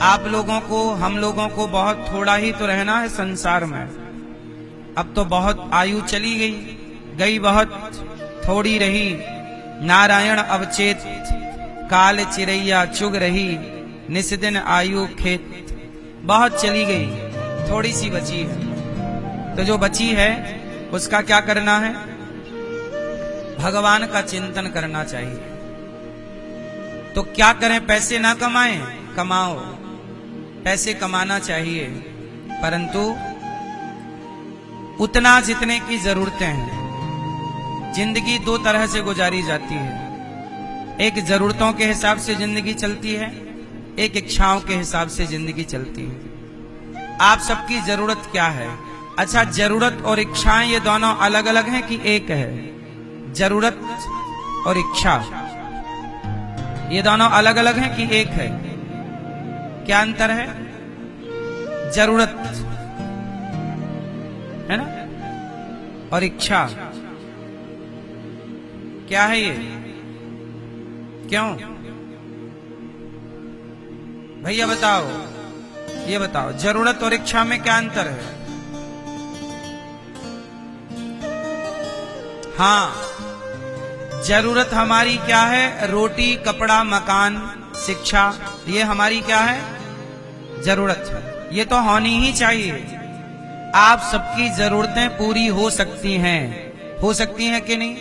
आप लोगों को, हम लोगों को बहुत थोड़ा ही तो रहना है संसार में। अब तो बहुत आयु चली गई बहुत थोड़ी रही। नारायण अवचेत काल चिरैया चुग रही, निस्दिन आयु खेत। बहुत चली गई, थोड़ी सी बची है। तो जो बची है उसका क्या करना है? भगवान का चिंतन करना चाहिए। तो क्या करें? पैसे ना कमाएं? कमाओ, पैसे कमाना चाहिए, परंतु उतना जितने की जरूरतें हैं। जिंदगी दो तरह से गुजारी जाती है। एक जरूरतों के हिसाब से जिंदगी चलती है, एक इच्छाओं के हिसाब से जिंदगी चलती है। आप सबकी जरूरत क्या है? अच्छा, जरूरत और इच्छाएं ये दोनों अलग अलग हैं कि एक है? जरूरत और इच्छा ये दोनों अलग अलग हैं कि एक है? क्या अंतर है? जरूरत है ना, और इच्छा क्या है? ये क्यों भैया बताओ, ये बताओ, जरूरत और इच्छा में क्या अंतर है? हाँ, जरूरत हमारी क्या है? रोटी, कपड़ा, मकान, शिक्षा, ये हमारी क्या है? जरूरत है। ये तो होनी ही चाहिए। आप सबकी जरूरतें पूरी हो सकती हैं कि नहीं?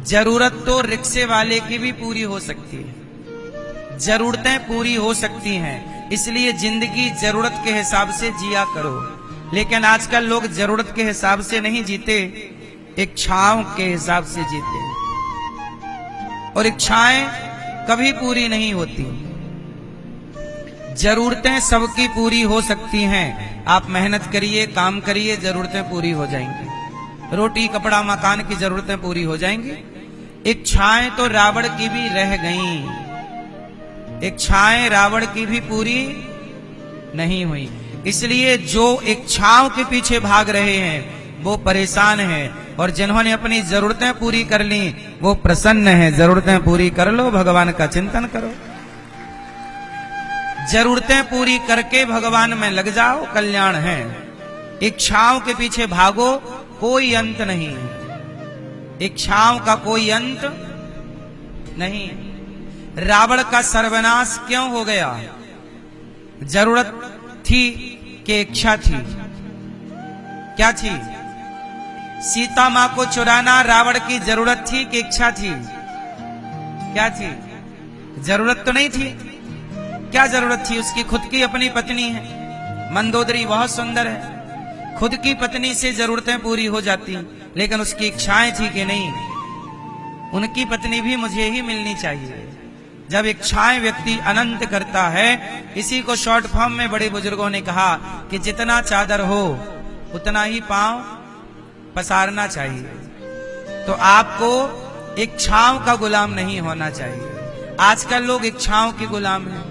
जरूरत तो रिक्शे वाले की भी पूरी हो सकती है। जरूरतें पूरी हो सकती हैं, इसलिए जिंदगी जरूरत के हिसाब से जिया करो। लेकिन आजकल लोग जरूरत के हिसाब से नहीं जीते, इच्छाओं के हिसाब से जीते, और इच्छाएं कभी पूरी नहीं होती। जरूरतें सबकी पूरी हो सकती हैं। आप मेहनत करिए, काम करिए, जरूरतें पूरी हो जाएंगी। रोटी, कपड़ा, मकान की जरूरतें पूरी हो जाएंगी। इच्छाएं तो रावण की भी रह गईं। इच्छाएं रावण की भी पूरी नहीं हुई। इसलिए जो इच्छाओं के पीछे भाग रहे हैं वो परेशान हैं, और जिन्होंने अपनी जरूरतें पूरी कर ली वो प्रसन्न हैं। जरूरतें पूरी कर लो, भगवान का चिंतन करो। जरूरतें पूरी करके भगवान में लग जाओ, कल्याण है। इच्छाओं के पीछे भागो, कोई अंत नहीं है। इच्छाओं का कोई अंत नहीं। रावण का सर्वनाश क्यों हो गया? जरूरत थी कि इच्छा थी? क्या थी? सीता मां को चुराना रावण की जरूरत थी कि इच्छा थी? क्या थी? जरूरत तो नहीं थी। क्या जरूरत थी? उसकी खुद की अपनी पत्नी है, मंदोदरी बहुत सुंदर है, खुद की पत्नी से जरूरतें पूरी हो जाती। लेकिन उसकी इच्छाएं थी कि नहीं, उनकी पत्नी भी मुझे ही मिलनी चाहिए। जब इच्छाएं व्यक्ति अनंत करता है, इसी को शॉर्ट फॉर्म में बड़े बुजुर्गों ने कहा कि जितना चादर हो उतना ही पांव पसारना चाहिए। तो आपको इच्छाओं का गुलाम नहीं होना चाहिए। आजकल लोग इच्छाओं के गुलाम हैं।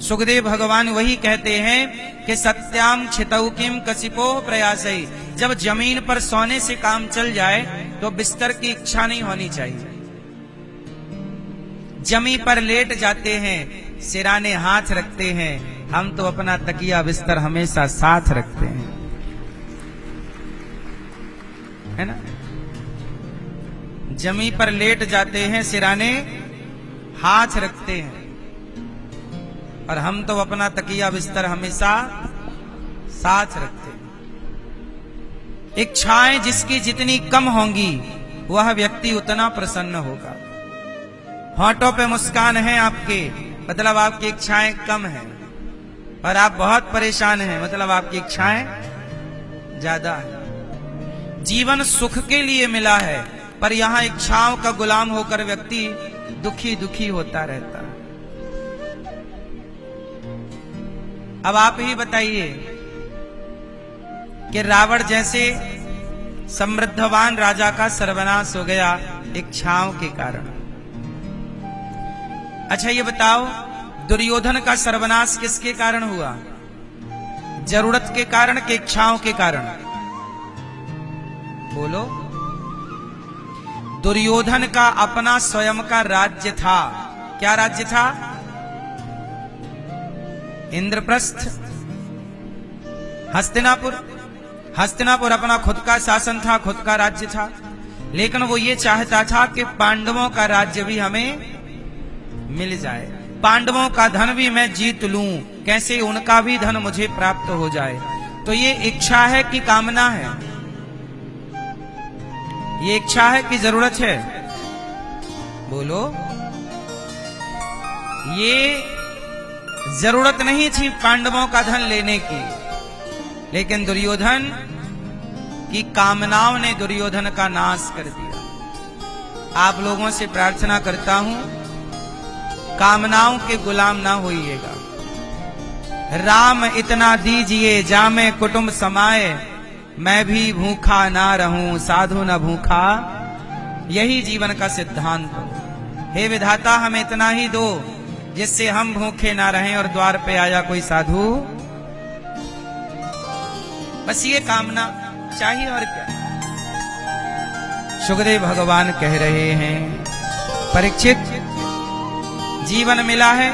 सुखदेव भगवान वही कहते हैं कि सत्याम छितौ किम कसिपो प्रयासई। जब जमीन पर सोने से काम चल जाए तो बिस्तर की इच्छा नहीं होनी चाहिए। जमी पर लेट जाते हैं, सिराने हाथ रखते हैं। हम तो अपना तकिया बिस्तर हमेशा साथ रखते हैं, है ना? जमी पर लेट जाते हैं, सिराने हाथ रखते हैं, और हम तो अपना तकिया बिस्तर हमेशा साथ रखते हैं। इच्छाएं जिसकी जितनी कम होंगी वह व्यक्ति उतना प्रसन्न होगा। होंठों पे मुस्कान है आपके, मतलब आपकी इच्छाएं कम हैं, और आप बहुत परेशान हैं, मतलब आपकी इच्छाएं ज्यादा है। जीवन सुख के लिए मिला है, पर यहां इच्छाओं का गुलाम होकर व्यक्ति दुखी दुखी होता रहता है। अब आप ही बताइए कि रावण जैसे समृद्धवान राजा का सर्वनाश हो गया इच्छाओं के कारण। अच्छा ये बताओ, दुर्योधन का सर्वनाश किसके कारण हुआ? जरूरत के कारण कि इच्छाओं के कारण? बोलो। दुर्योधन का अपना स्वयं का राज्य था। क्या राज्य था? इंद्रप्रस्थ, हस्तिनापुर अपना खुद का शासन था, खुद का राज्य था, लेकिन वो ये चाहता था कि पांडवों का राज्य भी हमें मिल जाए, पांडवों का धन भी मैं जीत लूं, कैसे उनका भी धन मुझे प्राप्त हो जाए। तो ये इच्छा है कि कामना है? ये इच्छा है कि जरूरत है? बोलो। ये जरूरत नहीं थी पांडवों का धन लेने की, लेकिन दुर्योधन की कामनाओं ने दुर्योधन का नाश कर दिया। आप लोगों से प्रार्थना करता हूं, कामनाओं के गुलाम ना होइएगा। राम इतना दीजिए जामे कुटुंब समाए, मैं भी भूखा ना रहूं साधु न भूखा, यही जीवन का सिद्धांत हो। हे विधाता हमें इतना ही दो जिससे हम भूखे ना रहें और द्वार पे आया कोई साधु, बस ये कामना चाहिए और क्या। सुखदेव भगवान कह रहे हैं, परीक्षित जीवन मिला है,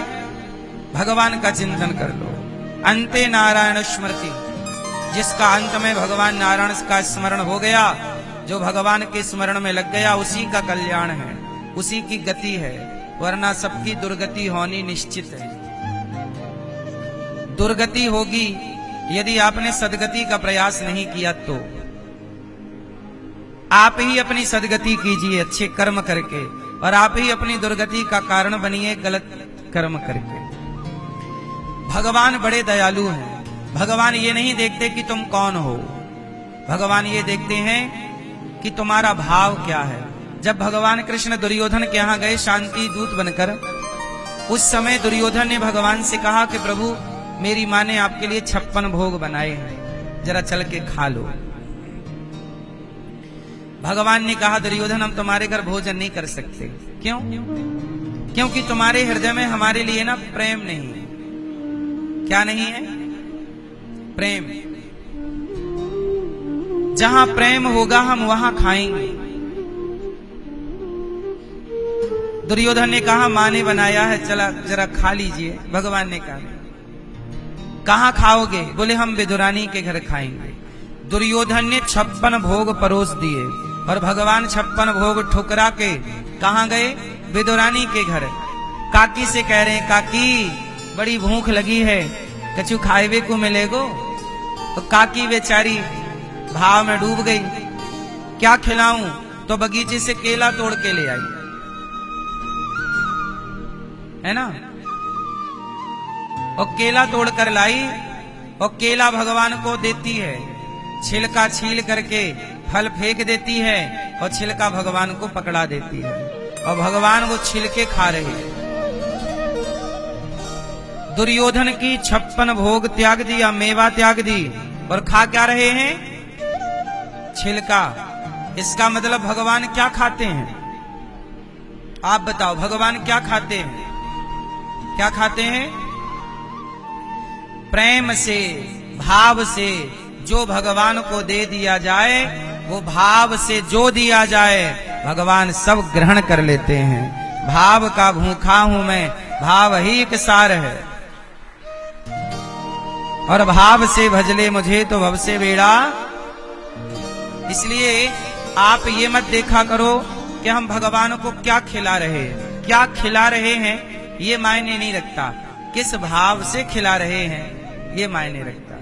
भगवान का चिंतन कर लो। अंते नारायण स्मृति, जिसका अंत में भगवान नारायण का स्मरण हो गया, जो भगवान के स्मरण में लग गया, उसी का कल्याण है, उसी की गति है, वरना सबकी दुर्गति होनी निश्चित है। दुर्गति होगी यदि आपने सदगति का प्रयास नहीं किया तो। आप ही अपनी सदगति कीजिए अच्छे कर्म करके, और आप ही अपनी दुर्गति का कारण बनिए गलत कर्म करके। भगवान बड़े दयालु हैं। भगवान ये नहीं देखते कि तुम कौन हो, भगवान ये देखते हैं कि तुम्हारा भाव क्या है। जब भगवान कृष्ण दुर्योधन के यहां गए शांति दूत बनकर, उस समय दुर्योधन ने भगवान से कहा कि प्रभु मेरी माँ ने आपके लिए 56 भोग बनाए हैं, जरा चल के खा लो। भगवान ने कहा दुर्योधन हम तुम्हारे घर भोजन नहीं कर सकते। क्यों? क्योंकि तुम्हारे हृदय में हमारे लिए ना प्रेम नहीं है। क्या नहीं है? प्रेम। जहां प्रेम होगा हम वहां खाएंगे। दुर्योधन ने कहा मां ने बनाया है, चला जरा खा लीजिए। भगवान ने कहा कहां खाओगे? बोले हम विदुरानी के घर खाएंगे। दुर्योधन ने 56 भोग परोस दिए और भगवान 56 भोग ठुकरा के कहां गए? विदुरानी के घर। काकी से कह रहे हैं काकी बड़ी भूख लगी है, कछु खाएवे को मिलेगो? तो काकी बेचारी भाव में डूब गई, क्या खिलाऊं? तो बगीचे से केला तोड़ के ले आई, है ना, और केला तोड़ कर लाई और केला भगवान को देती है, छिलका छील करके फल फेंक देती है और छिलका भगवान को पकड़ा देती है, और भगवान वो छिलके खा रहे हैं। दुर्योधन की 56 भोग त्याग दिया, मेवा त्याग दी, और खा क्या रहे हैं? छिलका। इसका मतलब भगवान क्या खाते हैं? आप बताओ भगवान क्या खाते हैं? क्या खाते हैं? प्रेम से, भाव से जो भगवान को दे दिया जाए, वो भाव से जो दिया जाए भगवान सब ग्रहण कर लेते हैं। भाव का भूखा हूं मैं, भाव ही एक सार है, और भाव से भजले मुझे तो भव से बेड़ा। इसलिए आप ये मत देखा करो कि हम भगवान को क्या खिला रहे हैं, क्या खिला रहे हैं ये मायने नहीं रखता, किस भाव से खिला रहे हैं ये मायने रखता।